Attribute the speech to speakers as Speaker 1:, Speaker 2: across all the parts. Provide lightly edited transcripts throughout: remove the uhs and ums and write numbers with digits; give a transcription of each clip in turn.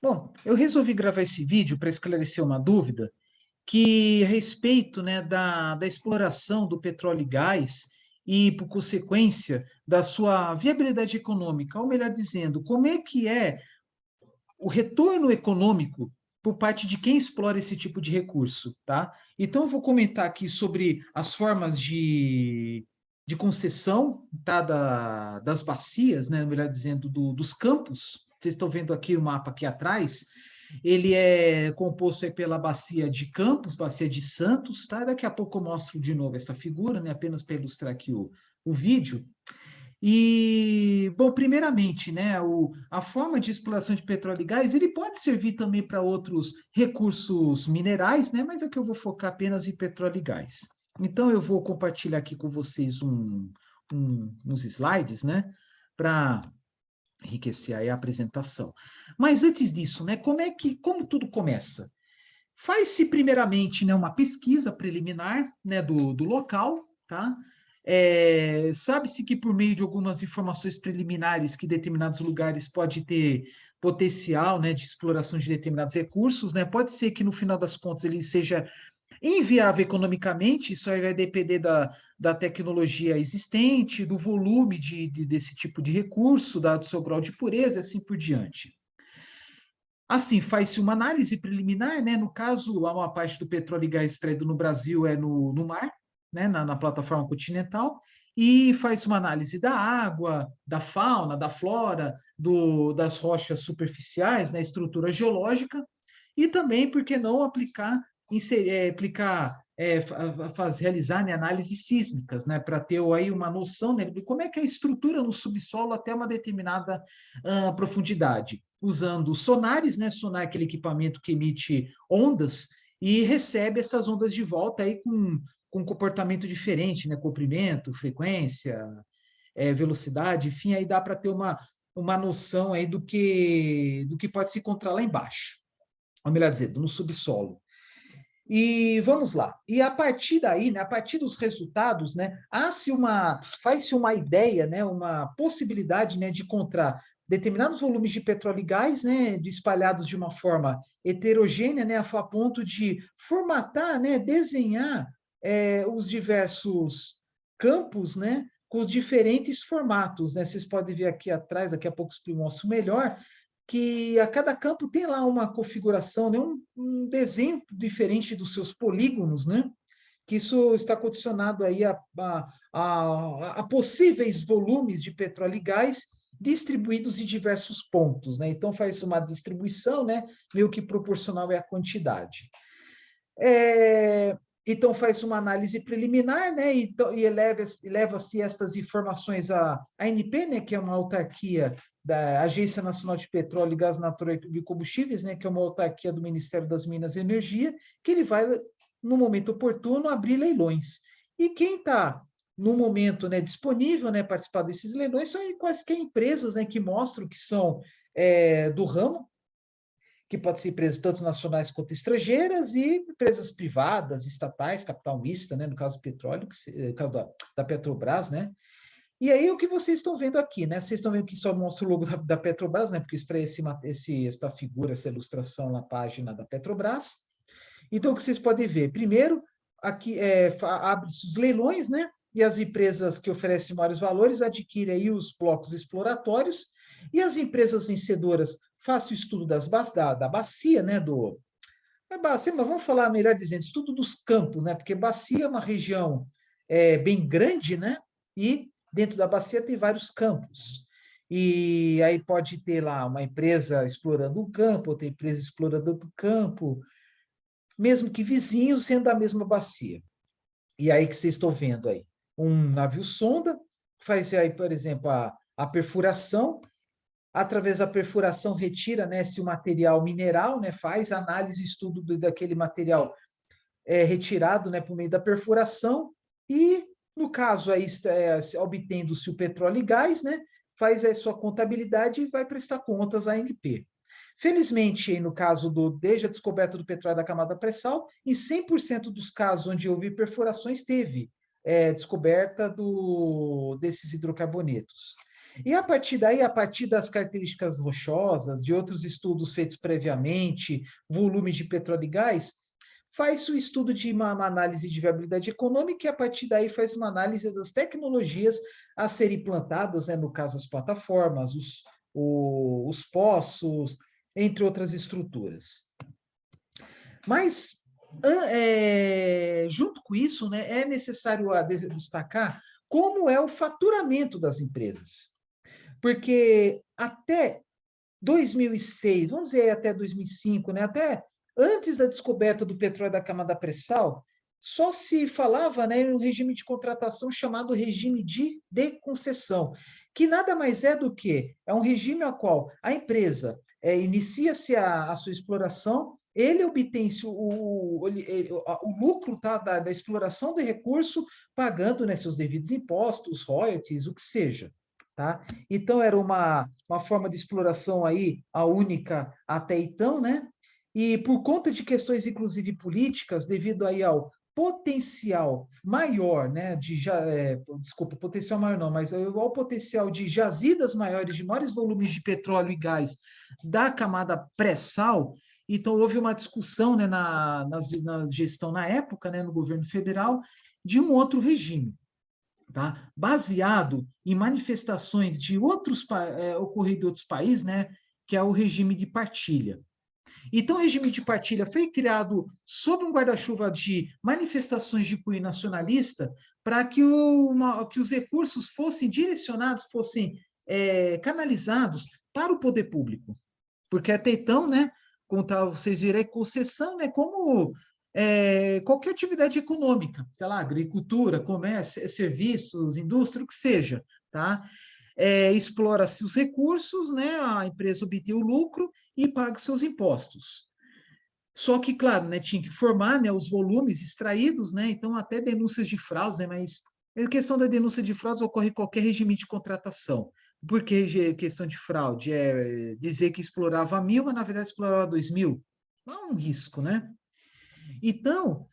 Speaker 1: Bom, eu resolvi gravar esse vídeo para esclarecer uma dúvida que a respeito, né, da exploração do petróleo e gás e, por consequência, da sua viabilidade econômica, ou melhor dizendo, como é que é o retorno econômico por parte de quem explora esse tipo de recurso, tá? Então, eu vou comentar aqui sobre as formas de concessão, tá, das bacias, né, melhor dizendo, dos campos. Vocês estão vendo aqui o mapa aqui atrás. Ele é composto aí pela bacia de Campos, bacia de Santos, tá? Daqui a pouco eu mostro de novo essa figura, né, apenas para ilustrar aqui o vídeo. E, bom, primeiramente, né, a forma de exploração de petróleo e gás, ele pode servir também para outros recursos minerais, né, mas aqui eu vou focar apenas em petróleo e gás. Então, eu vou compartilhar aqui com vocês uns slides, né, para enriquecer aí a apresentação. Mas antes disso, né, como tudo começa? Faz-se primeiramente, né, uma pesquisa preliminar, né, do local, tá? Sabe-se que por meio de algumas informações preliminares que determinados lugares pode ter potencial, né, de exploração de determinados recursos, né? Pode ser que no final das contas ele seja inviável economicamente, isso aí vai depender da tecnologia existente, do volume desse tipo de recurso, do seu grau de pureza e assim por diante. Assim, faz-se uma análise preliminar, né? No caso, há uma parte do petróleo e gás extraído no Brasil é no mar, né? Na plataforma continental, e faz uma análise da água, da fauna, da flora, das rochas superficiais, né? Estrutura geológica, e também, por que não, realizar, né, análises sísmicas, né? Para ter aí uma noção, né, de como é que é a estrutura no subsolo até uma determinada profundidade, usando sonares, né? Sonar é aquele equipamento que emite ondas e recebe essas ondas de volta aí com um comportamento diferente, né? Comprimento, frequência, velocidade, enfim, aí dá para ter uma noção aí do que pode se encontrar lá embaixo, ou melhor dizendo, no subsolo. E vamos lá. E a partir daí, né, a partir dos resultados, né, faz-se uma ideia, né, uma possibilidade, né, de encontrar determinados volumes de petróleo e gás, né, espalhados de uma forma heterogênea, né, a ponto de formatar, né, desenhar os diversos campos, né, com os diferentes formatos, né. Vocês podem ver aqui atrás, daqui a pouco eu mostro melhor, que a cada campo tem lá uma configuração, né, um desenho diferente dos seus polígonos, né? Que isso está condicionado aí a possíveis volumes de petróleo e gás distribuídos em diversos pontos, né? Então faz uma distribuição, né, meio que proporcional à quantidade. Então faz uma análise preliminar, né, e eleva-se estas informações à ANP, né, que é uma autarquia da Agência Nacional de Petróleo e Gás Natural e Combustíveis, né, que é uma autarquia do Ministério das Minas e Energia, que ele vai, no momento oportuno, abrir leilões. E quem está, no momento, né, disponível, né, participar desses leilões são quaisquer empresas, né, que mostram que são do ramo, que pode ser empresas tanto nacionais quanto estrangeiras, e empresas privadas, estatais, capital mista, né, no caso do petróleo, no caso da Petrobras, né? E aí o que vocês estão vendo aqui, né? Vocês estão vendo que só mostra o logo da Petrobras, né? Porque extrai esta figura, essa ilustração na página da Petrobras. Então, o que vocês podem ver? Primeiro, aqui abre-se os leilões, né? E as empresas que oferecem maiores valores adquirem aí os blocos exploratórios, e as empresas vencedoras fazem o estudo da bacia, né? Bacia, mas vamos falar melhor dizendo, estudo dos campos, né? Porque bacia é uma região bem grande, né? E dentro da bacia tem vários campos. E aí pode ter lá uma empresa explorando um campo, outra empresa explorando outro campo, mesmo que vizinhos, sendo da mesma bacia. E aí que vocês estão vendo aí, um navio sonda faz aí, por exemplo, a perfuração. Através da perfuração retira, né, se o material mineral, né, faz análise, estudo daquele material retirado, né, por meio da perfuração, e no caso aí obtendo-se o petróleo e gás, né, faz a sua contabilidade e vai prestar contas à ANP. Felizmente, no caso desde a descoberta do petróleo da camada pré-sal, em 100% dos casos onde houve perfurações, teve descoberta desses hidrocarbonetos. E a partir daí, a partir das características rochosas, de outros estudos feitos previamente, volume de petróleo e gás, faz o estudo de uma análise de viabilidade econômica e a partir daí faz uma análise das tecnologias a serem implantadas, né, no caso as plataformas, os poços, entre outras estruturas. Mas, junto com isso, né, é necessário destacar como é o faturamento das empresas. Porque até 2006, vamos dizer até 2005, né, até antes da descoberta do petróleo da camada pré-sal, só se falava, né, em um regime de contratação chamado regime de concessão, que nada mais é do que é um regime ao qual a empresa inicia-se a sua exploração, ele obtém o lucro, tá, da exploração do recurso, pagando, né, seus devidos impostos, royalties, o que seja. Tá? Então, era uma forma de exploração aí, a única até então, né? E por conta de questões, inclusive, políticas, devido aí ao potencial maior, né, desculpa, potencial maior não, mas ao potencial de jazidas maiores, de maiores volumes de petróleo e gás da camada pré-sal, então houve uma discussão, né, na gestão na época, né, no governo federal, de um outro regime, tá? Baseado em manifestações de ocorrido em outros países, né, que é o regime de partilha. Então, o regime de partilha foi criado sob um guarda-chuva de manifestações de cunho nacionalista para que, que os recursos fossem direcionados, fossem canalizados para o poder público. Porque até então, né, como vocês viram aí, concessão, né, como qualquer atividade econômica, sei lá, agricultura, comércio, serviços, indústria, o que seja, tá? Explora-se os recursos, né, a empresa obtém o lucro e paga seus impostos. Só que, claro, né, tinha que formar, né, os volumes extraídos, né, então até denúncias de fraudes, né, mas a questão da denúncia de fraudes ocorre em qualquer regime de contratação. Por que questão de fraude? É dizer que explorava 1.000, mas na verdade explorava 2.000. Não é um risco, né? Então,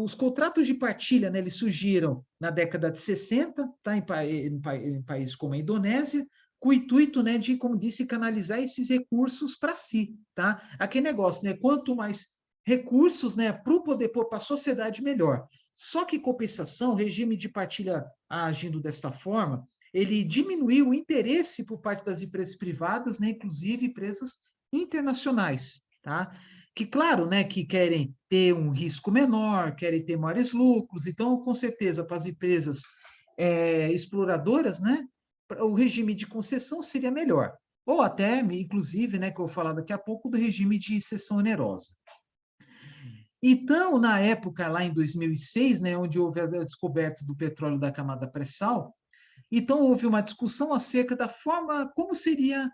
Speaker 1: os contratos de partilha, né, eles surgiram na década de 60, tá, em países como a Indonésia, com o intuito, né, de, como disse, canalizar esses recursos para si, tá? Aquele negócio, né, quanto mais recursos, né, para o poder, para a sociedade, melhor. Só que, em compensação, o regime de partilha agindo desta forma, ele diminuiu o interesse por parte das empresas privadas, né, inclusive empresas internacionais, tá? Que, claro, né, que querem ter um risco menor, querem ter maiores lucros, então, com certeza, para as empresas exploradoras, né, o regime de concessão seria melhor. Ou até, inclusive, né, que eu vou falar daqui a pouco, do regime de cessão onerosa. Então, na época, lá em 2006, né, onde houve a descoberta do petróleo da camada pré-sal, então houve uma discussão acerca da forma, como seria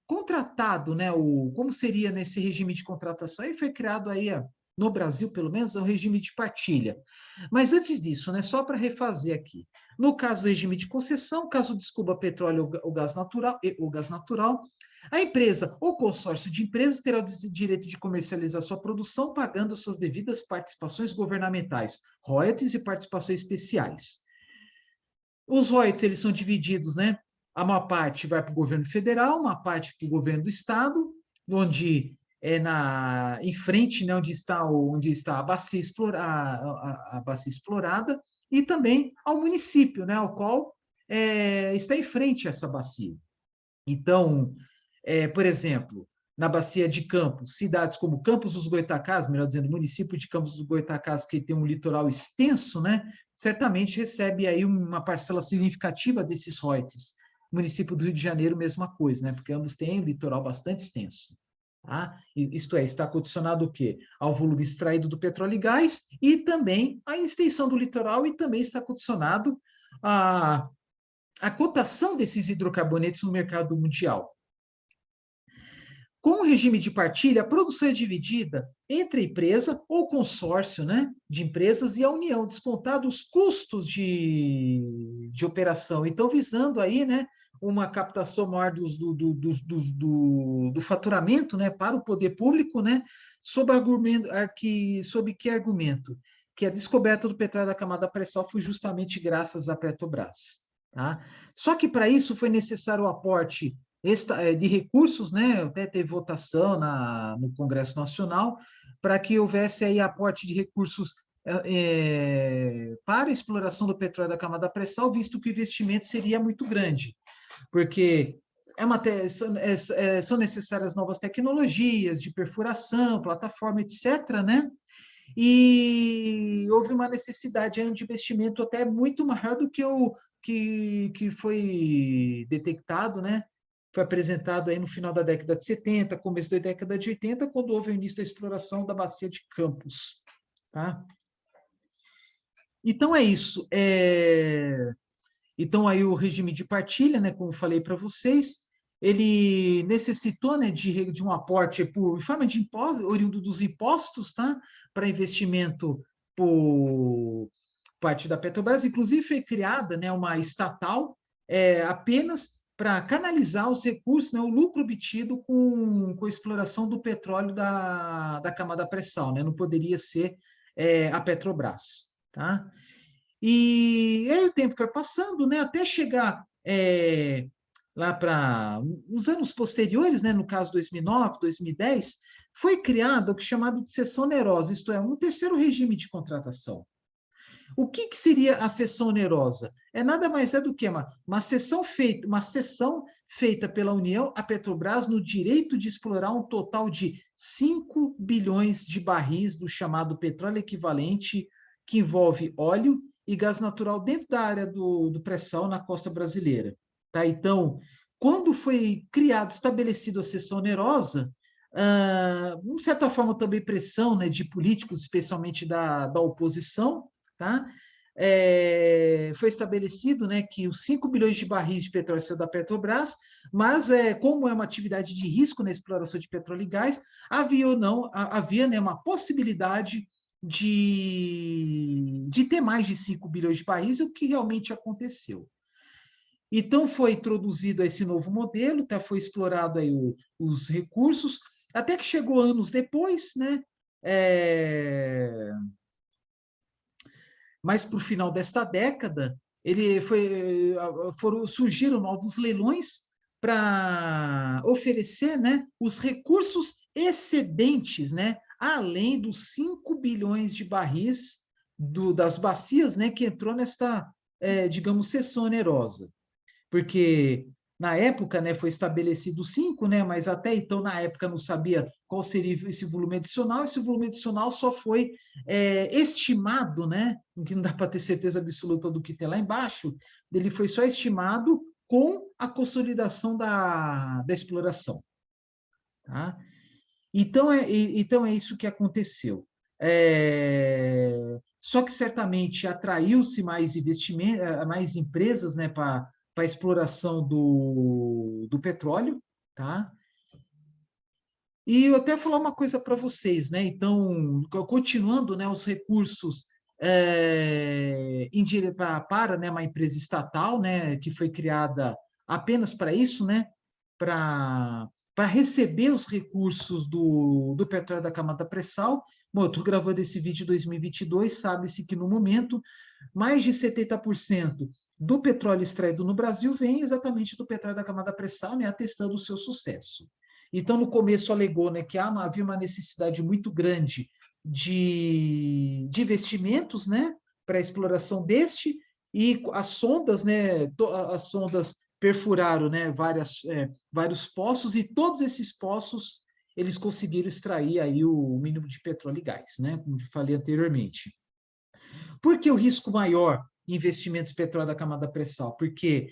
Speaker 1: contratado, né, como seria nesse regime de contratação, e foi criado aí, no Brasil, pelo menos, o regime de partilha. Mas antes disso, né, só para refazer aqui, no caso do regime de concessão, caso descubra petróleo ou gás natural, a empresa ou consórcio de empresas terá o direito de comercializar sua produção pagando suas devidas participações governamentais, royalties e participações especiais. Os royalties, eles são divididos, né? Uma parte vai para o governo federal, uma parte para o governo do estado, onde em frente, né, onde está a bacia, a bacia explorada, e também ao município, né, ao qual está em frente a essa bacia. Então, por exemplo, na bacia de Campos, cidades como Campos dos Goytacazes, melhor dizendo, o município de Campos dos Goytacazes, que tem um litoral extenso, né, certamente recebe aí uma parcela significativa desses royalties. O município do Rio de Janeiro, mesma coisa, né, porque ambos têm um litoral bastante extenso. Tá? Isto é, está condicionado o quê? Ao volume extraído do petróleo e gás e também à extensão do litoral e também está condicionado à cotação desses hidrocarbonetos no mercado mundial. Com o regime de partilha, a produção é dividida entre a empresa ou consórcio, né, de empresas e a União, descontados os custos de operação. Então, visando aí, né, uma captação maior do faturamento, né, para o poder público, né, sob que argumento? Que a descoberta do petróleo da camada pré-sal foi justamente graças à Petrobras. tá? Só que para isso foi necessário o aporte de recursos, né? Até teve votação no Congresso Nacional para que houvesse aí aporte de recursos para a exploração do petróleo da camada pré-sal, visto que o investimento seria muito grande, porque são necessárias novas tecnologias de perfuração, plataforma, etc., né? E houve uma necessidade de investimento até muito maior do que o que foi detectado, né? Foi apresentado aí no final da década de 70, começo da década de 80, quando houve o início da exploração da bacia de Campos, tá? Então é isso. Então aí o regime de partilha, né, como eu falei para vocês, ele necessitou, né, de um aporte em forma de imposto, oriundo dos impostos, tá? Para investimento por parte da Petrobras. Inclusive foi criada, né, uma estatal apenas para canalizar os recursos, né, o lucro obtido com a exploração do petróleo da camada pré-sal, né? Não poderia ser a Petrobras, tá? E aí o tempo foi passando, né, até chegar lá para os anos posteriores, né, no caso 2009, 2010, foi criado o que é chamado de cessão onerosa, isto é, um terceiro regime de contratação. O que seria a cessão onerosa? É nada mais do que uma cessão feita pela União à Petrobras no direito de explorar um total de 5 bilhões de barris do chamado petróleo equivalente, que envolve óleo e gás natural dentro da área do pré-sal na costa brasileira. Tá? Então, quando foi criado, estabelecido a cessão onerosa, de certa forma também pressão, né, de políticos, especialmente da oposição, tá? Foi estabelecido, né, que os 5 bilhões de barris de petróleo são da Petrobras, mas como é uma atividade de risco na exploração de petróleo e gás, havia, né, uma possibilidade de ter mais de 5 bilhões de barris, o que realmente aconteceu. Então, foi introduzido esse novo modelo, tá? Foi explorado aí os recursos, até que chegou anos depois, né? Mas para o final desta década, surgiram novos leilões para oferecer, né, os recursos excedentes, né, além dos 5 bilhões de barris das bacias, né, que entrou nesta, digamos, cessão onerosa. Porque na época, né, foi estabelecido 5, né, mas até então, na época, não sabia qual seria esse volume adicional. Esse volume adicional só foi estimado, né, que não dá para ter certeza absoluta do que tem lá embaixo, ele foi só estimado com a consolidação da exploração. Tá? Então é isso que aconteceu. Só que certamente atraiu-se mais investimento, mais empresas, né, para a exploração do petróleo, tá? E eu até falar uma coisa para vocês, né? Então, continuando, né, os recursos para, né, uma empresa estatal, né, que foi criada apenas para isso, né, para receber os recursos do petróleo da camada pré-sal. Bom, eu estou gravando esse vídeo em 2022, sabe-se que no momento mais de 70% do petróleo extraído no Brasil vem exatamente do petróleo da camada pré-sal, né, atestando o seu sucesso. Então, no começo alegou, né, que havia uma necessidade muito grande de investimentos, né, para a exploração deste, e as sondas, né, as sondas perfuraram, né, vários poços, e todos esses poços eles conseguiram extrair aí o mínimo de petróleo e gás, né, como eu falei anteriormente. Por que o risco maior em investimentos em petróleo da camada pré-sal? Porque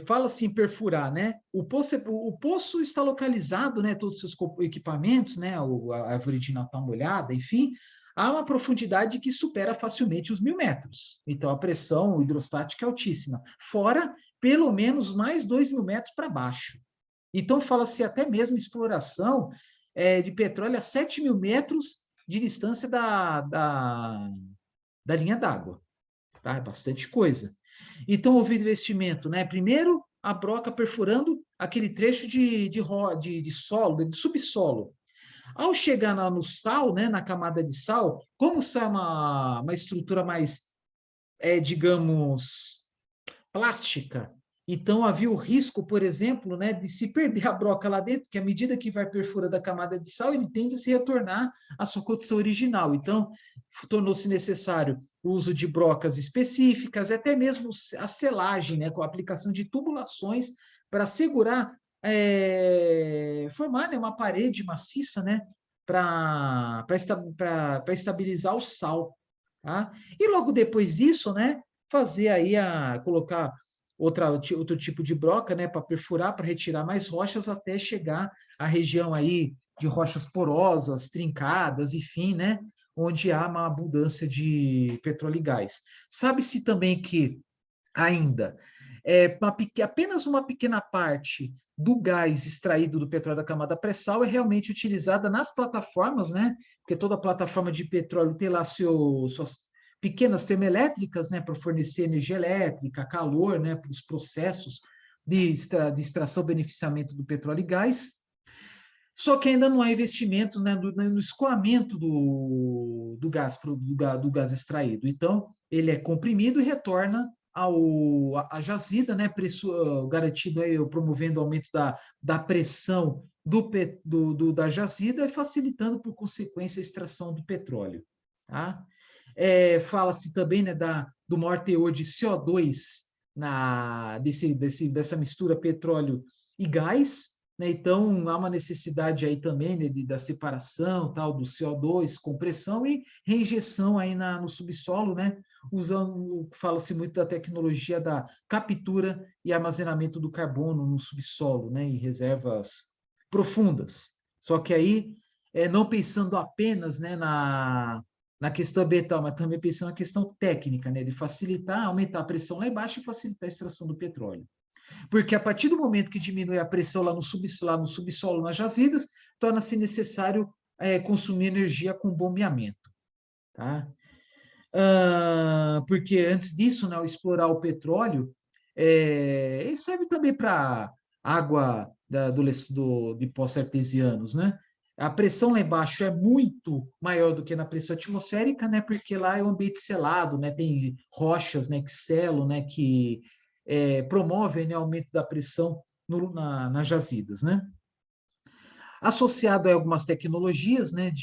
Speaker 1: fala-se em perfurar, né? O poço está localizado, né? Todos os seus equipamentos, né? A árvore de Natal molhada, enfim, há uma profundidade que supera facilmente os 1.000 metros. Então, a pressão hidrostática é altíssima. Fora, pelo menos, mais 2.000 metros para baixo. Então, fala-se até mesmo exploração de petróleo a 7.000 metros de distância da linha d'água. Tá? É bastante coisa. Então, houve investimento, né? Primeiro, a broca perfurando aquele trecho de solo, de subsolo. Ao chegar no sal, né, na camada de sal, como o sal é uma estrutura mais, digamos, plástica. Então, havia o risco, por exemplo, né, de se perder a broca lá dentro, que à medida que vai perfurando a camada de sal, ele tende a se retornar à sua condição original. Então, tornou-se necessário o uso de brocas específicas, até mesmo a selagem, né, com a aplicação de tubulações para segurar, formar, né, uma parede maciça, né, para estabilizar o sal. Tá? E logo depois disso, né, fazer aí colocar outro tipo de broca, né, para perfurar, para retirar mais rochas até chegar à região aí de rochas porosas, trincadas, enfim, né, onde há uma abundância de petróleo e gás. Sabe-se também que ainda apenas uma pequena parte do gás extraído do petróleo da camada pré-sal é realmente utilizada nas plataformas, né? Porque toda plataforma de petróleo tem lá suas pequenas termoelétricas, né, para fornecer energia elétrica, calor, né, para os processos de extração e beneficiamento do petróleo e gás. Só que ainda não há investimentos, né, no escoamento do gás extraído. Então, ele é comprimido e retorna à jazida, né, garantido aí, promovendo o aumento da pressão da jazida e facilitando, por consequência, a extração do petróleo. Tá? Fala-se também, né, do maior teor de CO2 dessa mistura petróleo e gás, né? Então, há uma necessidade aí também, né, da separação tal, do CO2, compressão e reinjeção aí no subsolo, né? Fala-se muito da tecnologia da captura e armazenamento do carbono no subsolo, né? Em reservas profundas. Só que aí, não pensando apenas, né, na questão ambiental, mas também pensando na questão técnica, né, de facilitar, aumentar a pressão lá embaixo e facilitar a extração do petróleo. Porque a partir do momento que diminui a pressão lá no subsolo, nas jazidas, torna-se necessário consumir energia com bombeamento. Tá? Porque antes disso, né, ao explorar o petróleo, ele serve também para água de poços artesianos, né? A pressão lá embaixo é muito maior do que na pressão atmosférica, né? Porque lá é um ambiente selado, né? Tem rochas, né? Que selam, né? Que promovem, né, aumento da pressão nas jazidas, né? Associado a algumas tecnologias, né?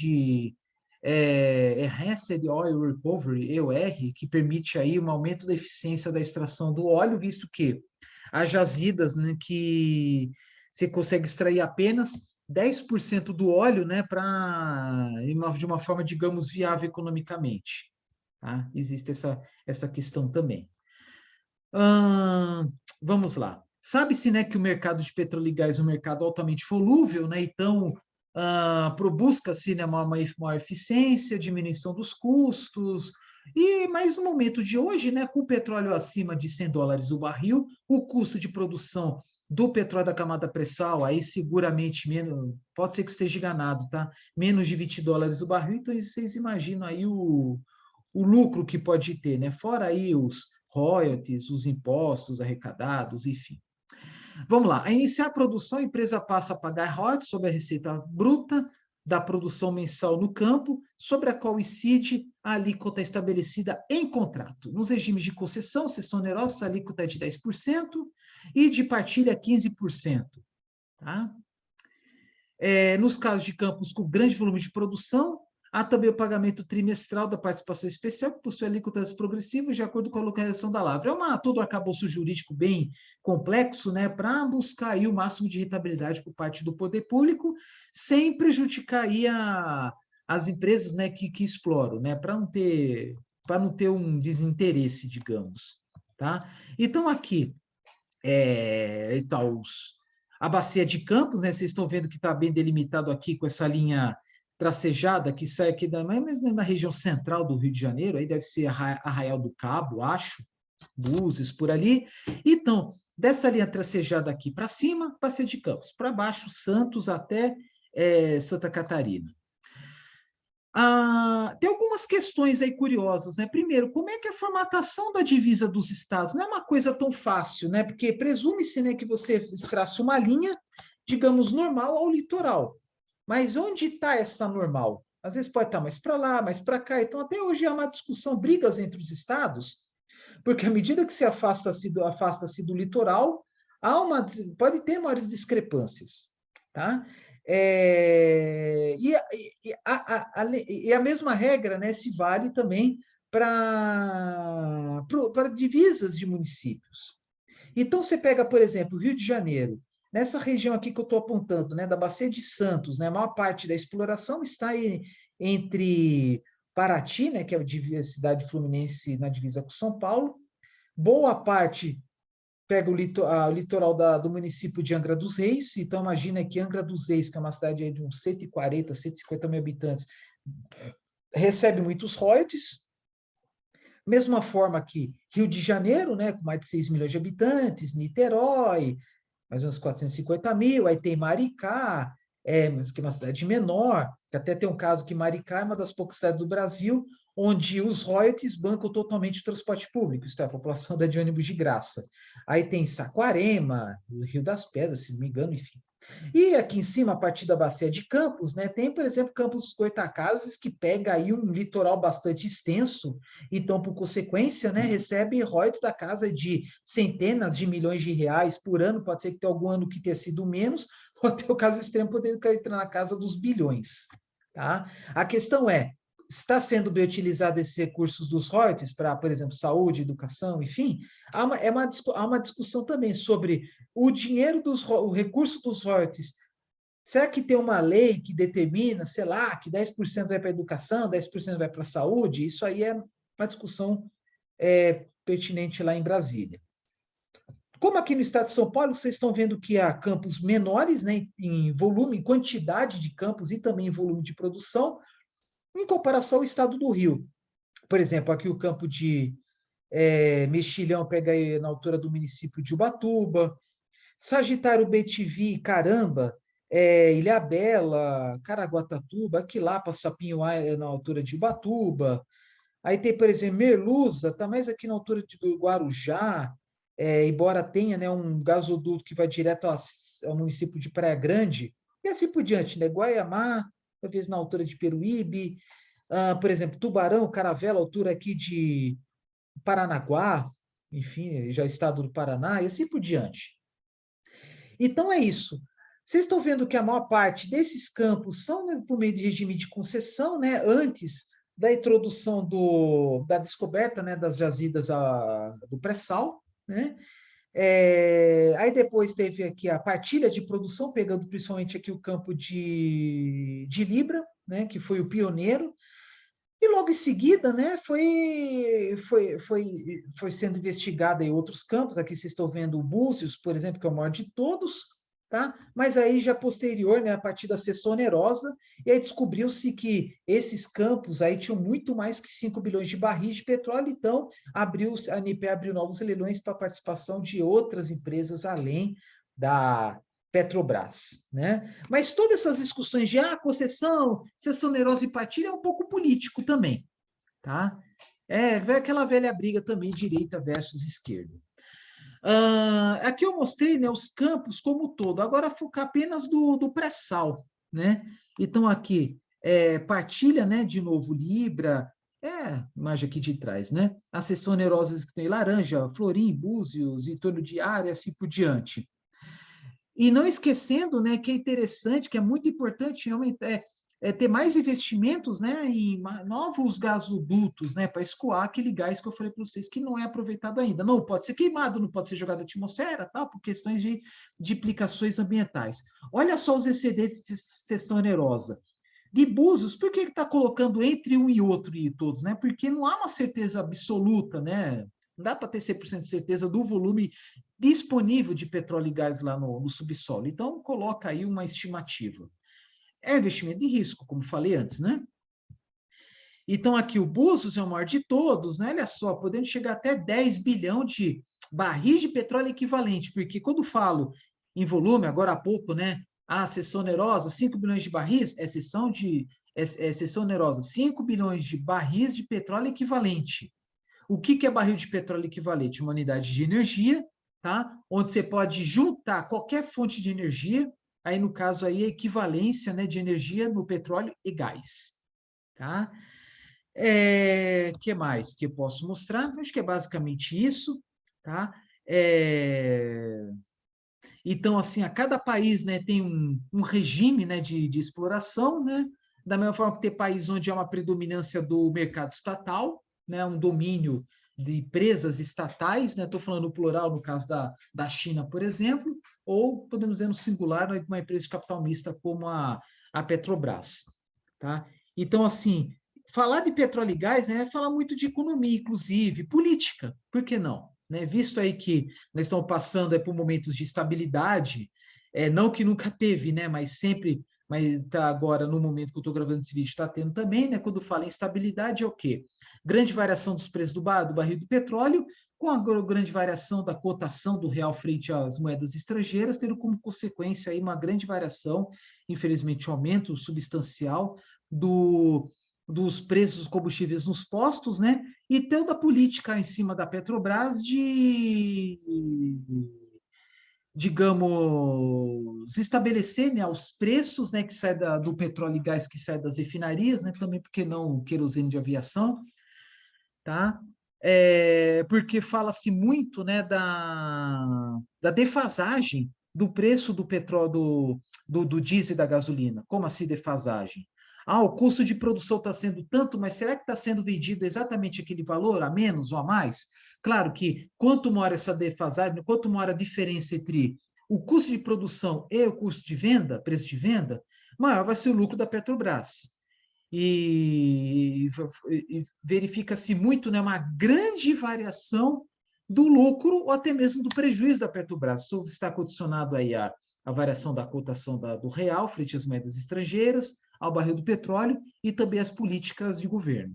Speaker 1: Enhanced Oil Recovery, EOR, que permite aí um aumento da eficiência da extração do óleo, visto que há jazidas, né, que você consegue extrair apenas 10% do óleo, né, de uma forma, digamos, viável economicamente. Tá? Existe essa questão também. Vamos lá. Sabe-se, né, que o mercado de petróleo e gás é um mercado altamente volúvel, né? Então, busca-se, né, uma maior eficiência, diminuição dos custos, mas no momento de hoje, né, com o petróleo acima de $100 o barril, o custo de produção do petróleo da camada pré-sal, aí seguramente menos, pode ser que esteja enganado, tá? Menos de $20 o barril, então vocês imaginam aí o lucro que pode ter, né? Fora aí os royalties, os impostos arrecadados, enfim. Vamos lá. A iniciar a produção, a empresa passa a pagar royalties sobre a receita bruta da produção mensal no campo, sobre a qual incide a alíquota estabelecida em contrato. Nos regimes de concessão, cessão onerosa, a alíquota é de 10% e de partilha 15%. Tá? Nos casos de campos com grande volume de produção, há também o pagamento trimestral da participação especial, que possui alíquotas progressivas de acordo com a localização da lavra. Todo um arcabouço jurídico bem complexo, né, para buscar aí o máximo de rentabilidade por parte do poder público, sem prejudicar aí as empresas, né, que exploram, né, para não ter um desinteresse, digamos. Tá? Então, aqui, a bacia de Campos, né? Vocês estão vendo que está bem delimitado aqui com essa linha tracejada que sai aqui mesmo na região central do Rio de Janeiro, aí deve ser Arraial do Cabo, acho, Búzios, por ali. Então, dessa linha tracejada aqui para cima, bacia de Campos, para baixo, Santos até Santa Catarina. Tem algumas questões aí curiosas, né? Primeiro, como é que é a formatação da divisa dos estados? Não é uma coisa tão fácil, né? Porque presume-se, né, que você traça uma linha, digamos, normal ao litoral. Mas onde está essa normal? Às vezes pode estar mais para lá, mais para cá. Então, até hoje há uma discussão, brigas entre os estados, Porque à medida que se afasta-se do litoral, pode ter maiores discrepâncias, tá? E a mesma regra, né, se vale também para divisas de municípios. Então, você pega, por exemplo, o Rio de Janeiro, nessa região aqui que eu estou apontando, né, da Bacia de Santos, né, a maior parte da exploração está aí entre Paraty, né, que é a cidade fluminense na divisa com São Paulo, boa parte pega o litoral do município de Angra dos Reis, então imagina que Angra dos Reis, que é uma cidade de uns 140, 150 mil habitantes, recebe muitos royalties. Mesma forma que Rio de Janeiro, né, com mais de 6 milhões de habitantes, Niterói, mais ou menos 450 mil, aí tem Maricá, que é uma cidade menor, que até tem um caso que Maricá é uma das poucas cidades do Brasil onde os royalties bancam totalmente o transporte público, isto é, a população dá de ônibus de graça. Aí tem Saquarema, Rio das Pedras, se não me engano, enfim. E aqui em cima, a partir da Bacia de Campos, né, tem, por exemplo, Campos dos Goytacazes, que pega aí um litoral bastante extenso, então, por consequência, né, recebe royalties da casa de centenas de milhões de reais por ano, pode ser que tenha algum ano que tenha sido menos, ou até o caso extremo poder entrar na casa dos bilhões. Tá? A questão é, está sendo bem utilizado esses recursos dos royalties para, por exemplo, saúde, educação, enfim, há uma discussão também sobre o dinheiro o recurso dos royalties. Será que tem uma lei que determina, sei lá, que 10% vai para a educação, 10% vai para a saúde? Isso aí é uma discussão pertinente lá em Brasília. Como aqui no estado de São Paulo, vocês estão vendo que há campos menores, né, em volume, em quantidade de campos e também em volume de produção, em comparação ao estado do Rio. Por exemplo, aqui o campo de Mexilhão pega aí na altura do município de Ubatuba, Sagitário BTV, Caramba, Ilhabela, Caraguatatuba, Aquilapa, Sapinhoá na altura de Ubatuba. Aí tem, por exemplo, Merluza, está mais aqui na altura de Guarujá, embora tenha, né, um gasoduto que vai direto ao município de Praia Grande, e assim por diante, né? Guaiamá, talvez na altura de Peruíbe, por exemplo, Tubarão, Caravela, altura aqui de Paranaguá, enfim, já estado do Paraná, e assim por diante. Então é isso. Vocês estão vendo que a maior parte desses campos são, né, por meio de regime de concessão, né, antes da introdução da descoberta, né, das jazidas do pré-sal, né? Aí depois teve aqui a partilha de produção, pegando principalmente aqui o campo de Libra, né, que foi o pioneiro, e logo em seguida, né, foi sendo investigado em outros campos. Aqui vocês estão vendo o Búzios, por exemplo, que é o maior de todos, tá? Mas aí já posterior, né, a partir da Seção Onerosa, e aí descobriu-se que esses campos aí tinham muito mais que 5 bilhões de barris de petróleo, então a ANP abriu novos leilões para a participação de outras empresas além da Petrobras, né? Mas todas essas discussões de concessão, cessão onerosa e partilha é um pouco político também, tá? É aquela velha briga também, direita versus esquerda. Aqui eu mostrei, né, os campos como um todo, agora focar apenas do pré-sal, né? Então aqui, partilha, né, de novo, Libra, imagem aqui de trás, né? As seções onerosas que tem Laranja, Florim, Búzios, em torno de área, assim por diante. E não esquecendo, né, que é interessante, que é muito importante ter mais investimentos, né, em novos gasodutos, né, para escoar aquele gás que eu falei para vocês que não é aproveitado ainda. Não pode ser queimado, não pode ser jogado na atmosfera, tá, por questões de implicações ambientais. Olha só os excedentes de seção onerosa. De Búzios, por que está colocando entre um e outro e todos, né? Porque não há uma certeza absoluta, né? Não dá para ter 100% de certeza do volume disponível de petróleo e gás lá no subsolo. Então, coloca aí uma estimativa. É investimento de risco, como falei antes, né? Então, aqui o Búzios é o maior de todos, né? Olha só, podendo chegar até 10 bilhão de barris de petróleo equivalente, porque quando falo em volume, agora há pouco, né? Seção onerosa, 5 bilhões de barris, seção onerosa, 5 bilhões de barris de petróleo equivalente. O que é barril de petróleo equivalente? Uma unidade de energia, tá? Onde você pode juntar qualquer fonte de energia, aí no caso aí a equivalência, né, de energia no petróleo e gás, tá? Que mais que eu posso mostrar? Acho que é basicamente isso, tá? É, então, assim, a cada país, né, tem um regime, né, de exploração, né? Da mesma forma que tem países onde há uma predominância do mercado estatal, né, um domínio de empresas estatais, né? Estou falando no plural, no caso da China, por exemplo, ou podemos dizer no singular, né, uma empresa de capital mista como a Petrobras, tá? Então, assim, falar de petróleo e gás, né, é falar muito de economia, inclusive, política, por que não? Né? Visto aí que nós estamos passando por momentos de estabilidade, não que nunca teve, né, mas sempre, mas está agora, no momento que eu estou gravando esse vídeo, está tendo também, né, quando fala em estabilidade, é o quê? Grande variação dos preços do barril do petróleo, com a grande variação da cotação do real frente às moedas estrangeiras, tendo como consequência aí uma grande variação, infelizmente, um aumento substancial dos preços dos combustíveis nos postos, né? E toda a política em cima da Petrobras de, digamos, estabelecer, né, os preços, né, que sai do petróleo e gás que sai das refinarias, né? Também porque não o querosene de aviação, tá? Porque fala-se muito, né, da defasagem do preço do petróleo, do diesel e da gasolina. Como assim defasagem? Ah, o custo de produção está sendo tanto, mas será que está sendo vendido exatamente aquele valor, a menos ou a mais? Claro que quanto maior essa defasagem, quanto maior a diferença entre o custo de produção e o custo de venda, preço de venda, maior vai ser o lucro da Petrobras e verifica-se muito, né, uma grande variação do lucro ou até mesmo do prejuízo da Petrobras. Isso está condicionado aí a variação da cotação do real frente às moedas estrangeiras, ao barril do petróleo e também as políticas de governo,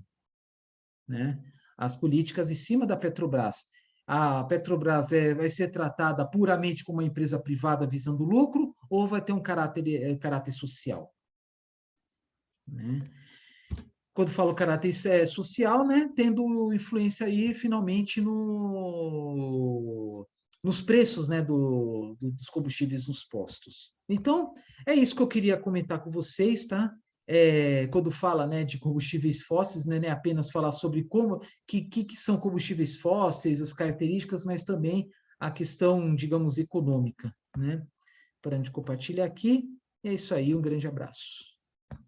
Speaker 1: né? As políticas em cima da Petrobras. A Petrobras vai ser tratada puramente como uma empresa privada visando lucro ou vai ter um caráter social, né? Quando falo caráter social, né, tendo influência aí finalmente nos preços, né, dos combustíveis nos postos. Então, é isso que eu queria comentar com vocês, tá? Quando fala, né, de combustíveis fósseis, né, não é apenas falar sobre que são combustíveis fósseis, as características, mas também a questão, digamos, econômica, né? Para a gente compartilhar aqui. É isso aí, um grande abraço.